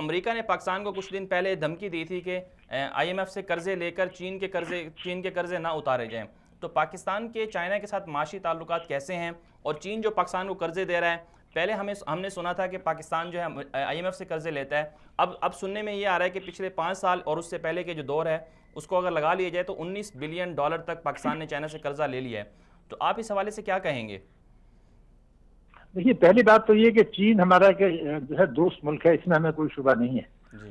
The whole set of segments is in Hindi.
अमेरिका ने पाकिस्तान को कुछ दिन पहले धमकी दी थी कि आईएमएफ से कर्जे लेकर चीन के कर्जे ना उतारे जाएं। तो पाकिस्तान के चाइना के साथ माशी ताल्लुकात कैसे हैं और चीन जो पाकिस्तान को कर्जे दे रहा है, पहले हमने सुना था कि पाकिस्तान जो है आईएमएफ से कर्जे लेता है। अब सुनने में ये आ रहा है कि पिछले 5 साल और उससे पहले के जो दौर है उसको अगर लगा लिया जाए तो $19 बिलियन तक पाकिस्तान ने चाइना से कर्जा ले लिया है। तो आप इस हवाले से क्या कहेंगे? देखिए, पहली बात तो ये कि चीन हमारा जो है दोस्त मुल्क है, इसमें हमें कोई शुबा नहीं है।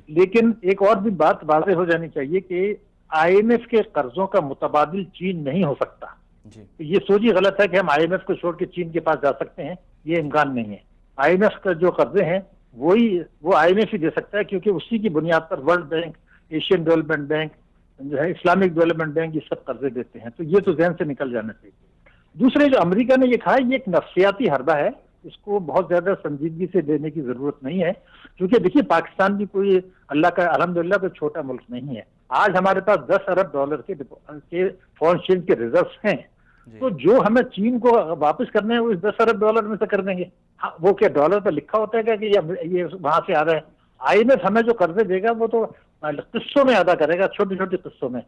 लेकिन एक और भी बात वाज़ेह हो जानी चाहिए कि आईएमएफ के कर्जों का मुतबादिल चीन नहीं हो सकता। तो ये सोच ही गलत है कि हम आईएमएफ को छोड़ के चीन के पास जा सकते हैं, ये इम्कान नहीं है। आईएमएफ का जो कर्जे हैं वो आईएमएफ ही दे सकता है, क्योंकि उसी की बुनियाद पर world bank, Asian development bank जो है, इस्लामिक डेवलपमेंट बैंक, ये सब कर्जे देते हैं। तो ये तो जहन से निकल जाना चाहिए। दूसरे, जो अमेरिका ने ये कहा, ये एक नफ्सियाती हरबा है, इसको बहुत ज्यादा संजीदगी से लेने की जरूरत नहीं है। क्योंकि देखिए, पाकिस्तान भी कोई अल्लाह का अल्हम्दुलिल्लाह कोई छोटा मुल्क नहीं है। आज हमारे पास $10 अरब के फॉरेन एक्सचेंज के रिजर्व हैं। तो जो हमें चीन को वापस करने हैं वो इस $10 अरब में से कर देंगे। हाँ, वो क्या डॉलर पर लिखा होता है क्या कि ये वहां से आ रहा है? आईएमएफ हमें जो कर्जे देगा वो तो किस्तों में अदा करेगा, छोटी छोटी किस्तों में।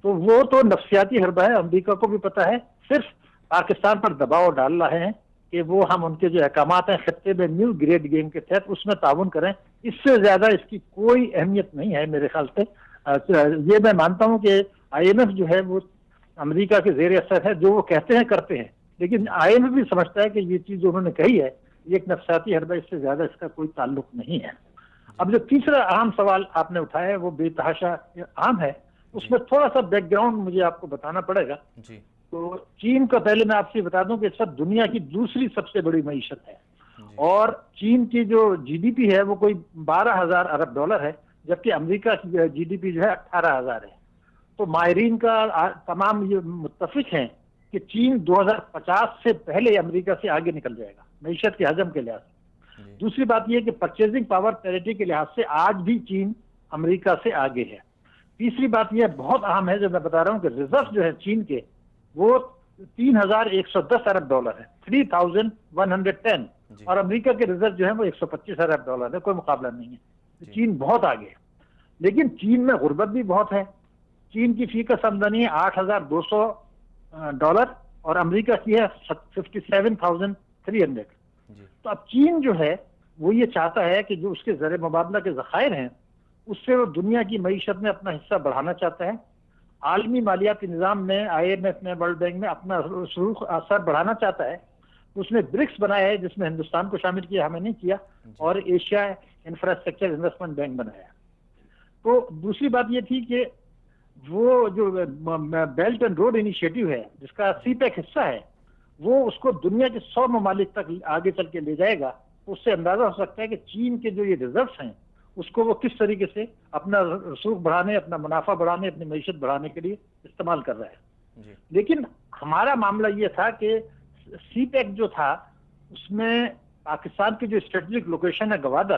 तो वो तो नफ्सियाती हरबा है, अमेरिका को भी पता है। सिर्फ पाकिस्तान पर दबाव डाल रहे हैं कि वो हम उनके जो अहकामात हैं खत्ते में न्यू ग्रेड गेम के तहत उसमें ताउन करें। इससे ज्यादा इसकी कोई अहमियत नहीं है मेरे ख्याल से। ये मैं मानता हूं कि आईएमएफ जो है वो अमेरिका के जेर असर है, जो वो कहते हैं करते हैं। लेकिन आईएमएफ भी समझता है कि ये चीज उन्होंने कही है ये एक नफ्सियाती हरबा, इससे ज्यादा इसका कोई ताल्लुक नहीं है। अब जो तीसरा अहम सवाल आपने उठाया है वो बेतहाशा अहम है। उसमें थोड़ा सा बैकग्राउंड मुझे आपको बताना पड़ेगा। तो चीन का पहले मैं आपसे बता दूं कि इस वक्त दुनिया की दूसरी सबसे बड़ी मईशत है और चीन की जो जीडीपी है वो कोई $12,000 अरब है, जबकि अमेरिका की जीडीपी जो है 18,000 है। तो माहिरीन का तमाम ये मुत्तफिक हैं कि चीन 2050 से पहले अमेरिका से आगे निकल जाएगा मईशत के हजम के लिहाज से। दूसरी बात यह कि परचेजिंग पावर पैरिटी के लिहाज से आज भी चीन अमेरिका से आगे है। तीसरी बात यह बहुत अहम है जो मैं बता रहा हूं कि रिजर्व जो है चीन के वो $3,110 अरब है, 3,110, और अमेरिका के रिजर्व जो है वो $125 अरब है। कोई मुकाबला नहीं है। तो चीन बहुत आगे है। लेकिन चीन में गुर्बत भी बहुत है। चीन की फी का आमदनी है $8,200 और अमेरिका की है 57,300। तो अब चीन जो है वो ये चाहता है कि जो उसके ज़र मुबादला के ज़खायर हैं उससे वो दुनिया की मईशत में अपना हिस्सा बढ़ाना चाहता है। आलमी मालियाती निज़ाम में, आईएमएफ में, वर्ल्ड बैंक में अपना सुरूख असर बढ़ाना चाहता है। उसने ब्रिक्स बनाया है जिसमें हिंदुस्तान को शामिल किया, हमें नहीं किया, और एशिया इंफ्रास्ट्रक्चर इन्वेस्टमेंट बैंक बनाया। तो दूसरी बात ये थी कि वो जो बेल्ट एंड रोड इनिशिएटिव है जिसका सीपेक हिस्सा है वो उसको दुनिया के 100 ममालिक तक आगे चल के ले जाएगा। उससे अंदाजा हो सकता है कि चीन के जो ये रिजर्व हैं उसको वो किस तरीके से अपना रसूख बढ़ाने, अपना मुनाफा बढ़ाने, अपनी मईशत बढ़ाने के लिए इस्तेमाल कर रहा है। लेकिन हमारा मामला ये था कि सीपेक जो था उसमें पाकिस्तान की जो स्ट्रेटेजिक लोकेशन है गवादर,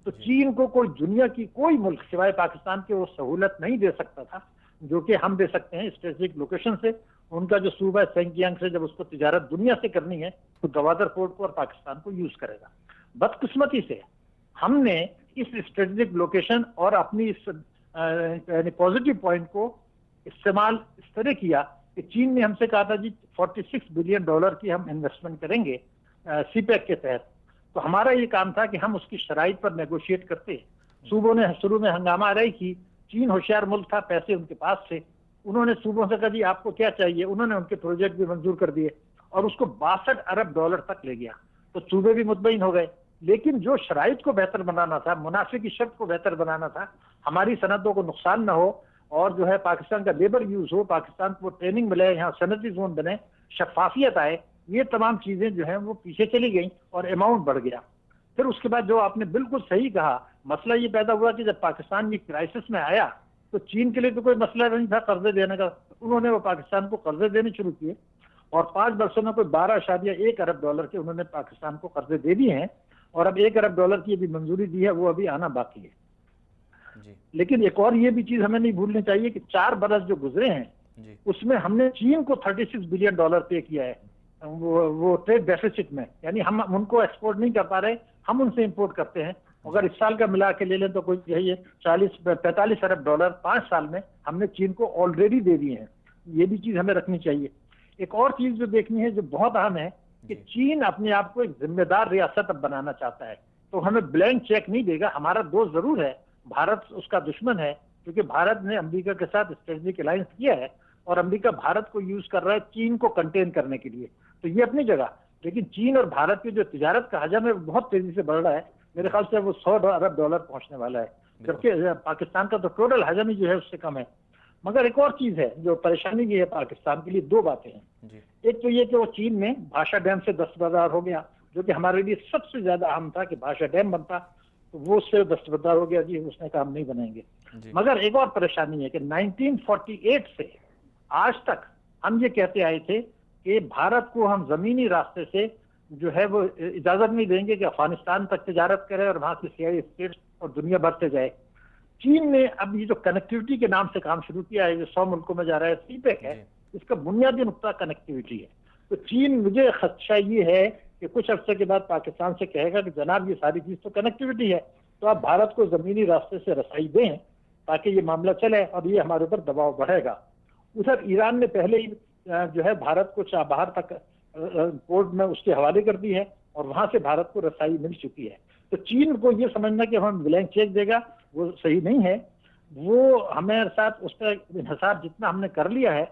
तो चीन को कोई दुनिया की कोई मुल्क सिवाय पाकिस्तान के वो सहूलत नहीं दे सकता था जो कि हम दे सकते हैं स्ट्रेटेजिक लोकेशन से। उनका जो सूबा है सेंकियांग से जब उसको तिजारत दुनिया से करनी है तो गवादर पोर्ट को और पाकिस्तान को यूज करेगा। बदकिस्मती से हमने इस स्ट्रेटेजिक लोकेशन और अपनी इस पॉजिटिव पॉइंट को इस्तेमाल इस तरह किया कि चीन ने हमसे कहा था जी $46 बिलियन की हम इन्वेस्टमेंट करेंगे सीपेक के तहत। तो हमारा ये काम था कि हम उसकी शराइत पर नेगोशिएट करते। सूबों ने शुरू में हंगामा रही की, चीन होशियार मुल्क था, पैसे उनके पास थे, उन्होंने सूबों से कहा जी आपको क्या चाहिए, उन्होंने उनके प्रोजेक्ट भी मंजूर कर दिए और उसको $62 अरब तक ले गया। तो सूबे भी मुतमईन हो गए। लेकिन जो शराइत को बेहतर बनाना था, मुनाफे की शर्त को बेहतर बनाना था, हमारी सनतों को नुकसान ना हो और जो है पाकिस्तान का लेबर यूज हो, पाकिस्तान को ट्रेनिंग मिले, यहाँ सनती जोन बने, शफाफियत आए, ये तमाम चीजें जो हैं वो पीछे चली गई और अमाउंट बढ़ गया। फिर उसके बाद जो आपने बिल्कुल सही कहा, मसला ये पैदा हुआ कि जब पाकिस्तान की क्राइसिस में आया तो चीन के लिए तो कोई मसला नहीं था कर्जे देने का। उन्होंने वो पाकिस्तान को कर्जे देने शुरू किए और 5 वर्षों में कोई $12.1 अरब के उन्होंने पाकिस्तान को कर्जे दे दिए हैं और अब $1 अरब की भी मंजूरी दी है, वो अभी आना बाकी है। लेकिन एक और ये भी चीज हमें नहीं भूलनी चाहिए कि 4 बरस जो गुजरे हैं उसमें हमने चीन को $36 बिलियन पे किया है वो ट्रेड डेफिसिट में। यानी हम उनको एक्सपोर्ट नहीं कर पा रहे, हम उनसे इंपोर्ट करते हैं अगर इस साल का मिला के ले लें तो कोई यही 40-45 अरब डॉलर 5 साल में हमने चीन को ऑलरेडी दे दिए हैं। ये भी चीज हमें रखनी चाहिए। एक और चीज जो देखनी है, जो बहुत अहम है, कि चीन अपने आप को एक जिम्मेदार रियासत अब बनाना चाहता है, तो हमें ब्लैंक चेक नहीं देगा। हमारा दोस्त जरूर है, भारत उसका दुश्मन है, क्योंकि भारत ने अमेरिका के साथ स्ट्रेटेजिक अलायंस किया है और अमेरिका भारत को यूज कर रहा है चीन को कंटेन करने के लिए। तो ये अपनी जगह, लेकिन चीन और भारत की जो तिजारत का हजम है वो बहुत तेजी से बढ़ रहा है। मेरे ख्याल से वो 100 अरब डॉलर पहुंचने वाला है, जबकि पाकिस्तान का तो टोटल हजम ही जो है उससे कम है। मगर एक और चीज है जो परेशानी की है पाकिस्तान के लिए, दो बातें हैं जी। एक तो ये कि वो चीन में भाषा डैम से दस्तबरदार हो गया, जो कि हमारे लिए सबसे ज्यादा अहम था कि भाषा डैम बनता, तो वो उससे दस्तबरदार हो गया जी, उसने काम नहीं बनाएंगे। मगर एक और परेशानी है कि 1948 से आज तक हम ये कहते आए थे कि भारत को हम जमीनी रास्ते से जो है वो इजाजत नहीं देंगे कि अफगानिस्तान तक तिजारत करे और वहां से सीआई स्टेट्स और दुनिया भर से जाए। चीन ने अब ये जो कनेक्टिविटी के नाम से काम शुरू किया है, जो 100 मुल्कों में जा रहा है, सीपेक है, इसका बुनियादी नुकता कनेक्टिविटी है। तो चीन, मुझे खदशा ये है कि कुछ अरसे के बाद पाकिस्तान से कहेगा कि जनाब ये सारी चीज तो कनेक्टिविटी है, तो आप भारत को जमीनी रास्ते से रसाई दें ताकि ये मामला चले और ये हमारे ऊपर दबाव बढ़ेगा। उधर ईरान ने पहले ही जो है भारत को चाबहार तक पोर्ट में उसके हवाले कर दी है और वहां से भारत को रसाई मिल चुकी है। तो चीन को ये समझना कि हम ब्लैंक चेक देगा वो सही नहीं है। वो हमारे साथ उस पर हिसाब जितना हमने कर लिया है,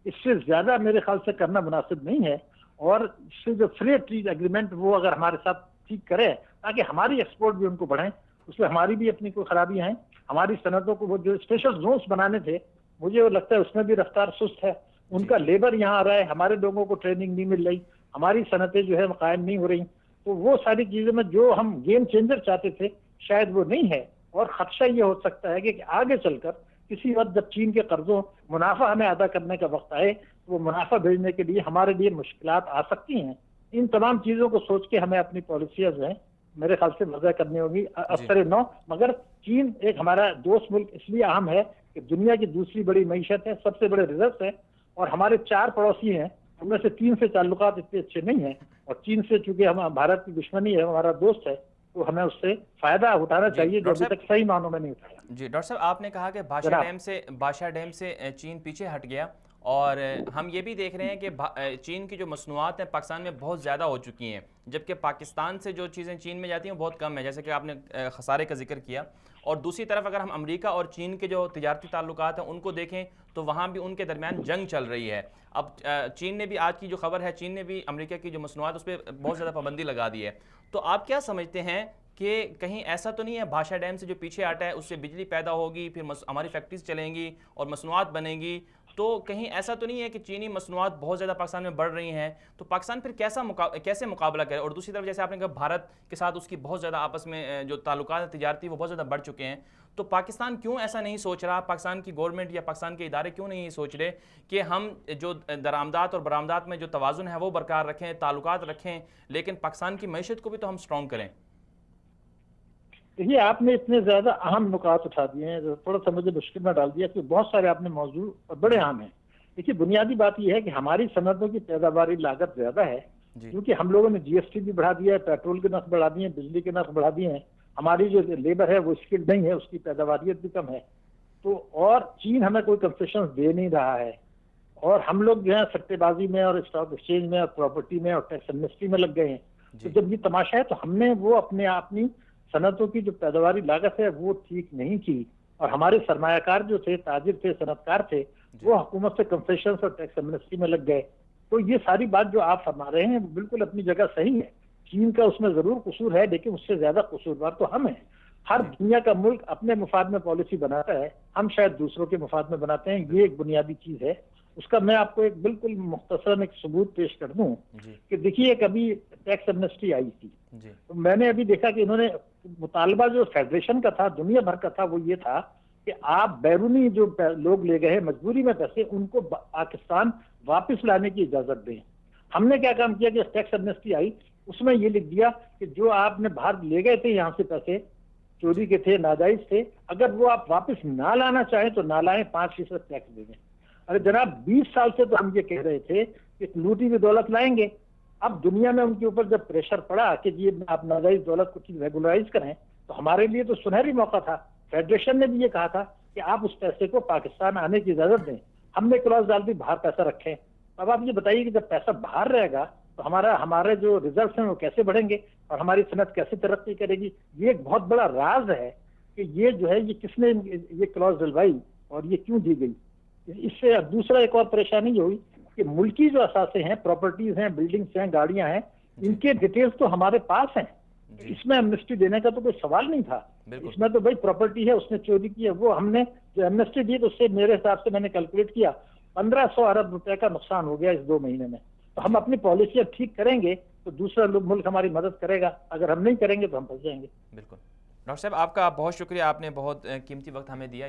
इससे ज्यादा मेरे ख्याल से करना मुनासिब नहीं है। और इससे जो फ्री ट्रेड एग्रीमेंट वो अगर हमारे साथ ठीक करे ताकि हमारी एक्सपोर्ट भी उनको बढ़े, उसमें हमारी भी अपनी कोई खराबियां हैं। हमारी सनतों को वो जो स्पेशल जोन्स बनाने थे, मुझे वो लगता है उसमें भी रफ्तार सुस्त है। उनका लेबर यहाँ आ रहा है, हमारे लोगों को ट्रेनिंग नहीं मिल रही, हमारी सनतें जो है कायम नहीं हो रही। तो वो सारी चीजों में जो हम गेम चेंजर चाहते थे शायद वो नहीं है। और खदशा ये हो सकता है कि आगे चलकर किसी वक्त जब चीन के कर्जों मुनाफा हमें अदा करने का वक्त आए, तो वो मुनाफा भेजने के लिए हमारे लिए मुश्किलात आ सकती हैं। इन तमाम चीजों को सोच के हमें अपनी पॉलिसियां जो है मेरे ख्याल से वजह करनी होगी अफसर नौ। मगर चीन एक हमारा दोस्त मुल्क इसलिए अहम है कि दुनिया की दूसरी बड़ी मईशत है, सबसे बड़े रिजर्व है, और हमारे 4 पड़ोसी हैं, उनमें से 3 से ताल्लुकात इतने अच्छे नहीं हैं। और चीन से चूंकि हम भारत की दुश्मनी है, हमारा दोस्त है, तो हमें उससे फायदा उठाना चाहिए जो अभी तक सही मानों में नहीं उठाया। जी डॉक्टर साहब, आपने कहा कि भाषा डैम से चीन पीछे हट गया, और हम ये भी देख रहे हैं कि चीन की जो मसनूआत हैं पाकिस्तान में बहुत ज़्यादा हो चुकी हैं, जबकि पाकिस्तान से जो चीज़ें चीन में जाती हैं बहुत कम है, जैसे कि आपने खसारे का जिक्र किया। और दूसरी तरफ अगर हम अमेरिका और चीन के जो तिजारती ताल्लुकात हैं उनको देखें तो वहाँ भी उनके दरमियान जंग चल रही है। अब चीन ने भी, आज की जो खबर है, चीन ने भी अमेरिका की जो मसनूआत उस पर बहुत ज़्यादा पाबंदी लगा दी है। तो आप क्या समझते हैं कि कहीं ऐसा तो नहीं है भाषा डैम से जो पीछे हटा है उससे बिजली पैदा होगी, फिर हमारी फैक्ट्रीज चलेंगी और मसनूआत बनेंगी, तो कहीं ऐसा तो नहीं है कि चीनी मसनूआत बहुत ज़्यादा पाकिस्तान में बढ़ रही हैं, तो पाकिस्तान फिर कैसे मुकाबला करे? और दूसरी तरफ जैसे आपने कहा भारत के साथ उसकी बहुत ज़्यादा आपस में जो ताल्लुकात तिजारती वो बहुत ज़्यादा बढ़ चुके हैं, तो पाकिस्तान क्यों ऐसा नहीं सोच रहा, पाकिस्तान की गवर्नमेंट या पाकिस्तान के इदारे क्यों नहीं सोच रहे कि हम जो दरामदात और बरामदात में जो तवाज़ुन है वो बरकरार रखें, ताल्लुकात रखें, लेकिन पाकिस्तान की मईशत को भी तो हम स्ट्रॉन्ग करें? देखिए, आपने इतने ज्यादा अहम नुकात उठा दिए हैं, तो थोड़ा सा मुझे मुश्किल में डाल दिया, क्योंकि बहुत सारे आपने मौजूद बड़े अहम हैं। देखिए, बुनियादी बात यह है कि हमारी सनतों की पैदावारी लागत ज्यादा है, क्योंकि हम लोगों ने जीएसटी भी बढ़ा दिया है, पेट्रोल के नर्ख बढ़ा दिए हैं, बिजली के नर्ख बढ़ा दिए हैं। हमारी जो लेबर है वो स्किल्ड नहीं है, उसकी पैदावारियत भी कम है। तो और चीन हमें कोई कंसेशन दे नहीं रहा है, और हम लोग जो है सट्टेबाजी में और स्टॉक एक्सचेंज में और प्रॉपर्टी में और टैक्स एमनेस्टी में लग गए हैं। तो जब ये तमाशा है तो हमने वो अपनी सनतों की जो पैदावारी लागत है वो ठीक नहीं की, और हमारे सरमायाकार जो थे, ताजिर थे, सनतकार थे, वो हुकूमत से कंसेशन और टैक्स एमनेस्टी में लग गए। तो ये सारी बात जो आप फरमा रहे हैं वो बिल्कुल अपनी जगह सही है। चीन का उसमें जरूर कसूर है, लेकिन उससे ज्यादा कसूरवार तो हम हैं। हर दुनिया का मुल्क अपने मुफाद में पॉलिसी बनाता है, हम शायद दूसरों के मुफाद में बनाते हैं। ये एक बुनियादी चीज है। उसका मैं आपको एक बिल्कुल मुख्तसरन एक सबूत पेश कर दूं कि देखिए, कभी टैक्स एमनेस्टी आई थी, तो मैंने अभी देखा कि इन्होंने मुतालबा जो फेडरेशन का था, दुनिया भर का था, वो ये था कि आप बैरूनी जो लोग ले गए मजबूरी में पैसे, उनको पाकिस्तान वापस लाने की इजाजत दें। हमने क्या काम किया कि टैक्स एमनेस्टी आई, उसमें ये लिख दिया कि जो आपने बाहर ले गए थे यहाँ से पैसे, चोरी के थे, नाजायज थे, अगर वो आप वापस ना लाना चाहें तो ना लाएं, 5% टैक्स दे दें। अरे जनाब, 20 साल से तो हम ये कह रहे थे कि लूटी हुई दौलत लाएंगे। अब दुनिया में उनके ऊपर जब प्रेशर पड़ा कि ये आप नाजायज दौलत को रेगुलराइज करें, तो हमारे लिए तो सुनहरी मौका था। फेडरेशन ने भी ये कहा था कि आप उस पैसे को पाकिस्तान आने की इजाजत दें। हमने क्लॉज डाल दी बाहर पैसा रखें। अब आप ये बताइए कि जब पैसा बाहर रहेगा तो हमारे जो रिजर्व हैं वो कैसे बढ़ेंगे और हमारी सनत कैसे तरक्की करेगी। ये एक बहुत बड़ा राज है कि ये जो है ये किसने ये क्लॉज डलवाई और ये क्यों दी गई। इससे दूसरा एक और परेशानी ये हुई कि मुल्की जो असासे हैं, प्रॉपर्टीज हैं, बिल्डिंग्स हैं, गाड़ियां हैं, इनके डिटेल्स तो हमारे पास हैं। इसमें एमनेस्टी देने का तो कोई सवाल नहीं था। इसमें तो भाई प्रॉपर्टी है, उसने चोरी की है, वो हमने जो एमनेस्टी दी तो उससे मेरे हिसाब से मैंने कैलकुलेट किया 1500 अरब रुपए का नुकसान हो गया इस 2 महीने में। तो हम अपनी पॉलिसियां ठीक करेंगे तो दूसरा मुल्क हमारी मदद करेगा, अगर हम नहीं करेंगे तो हम फंस जाएंगे। बिल्कुल। डॉक्टर साहब, आपका बहुत शुक्रिया, आपने बहुत कीमती वक्त हमें दिया।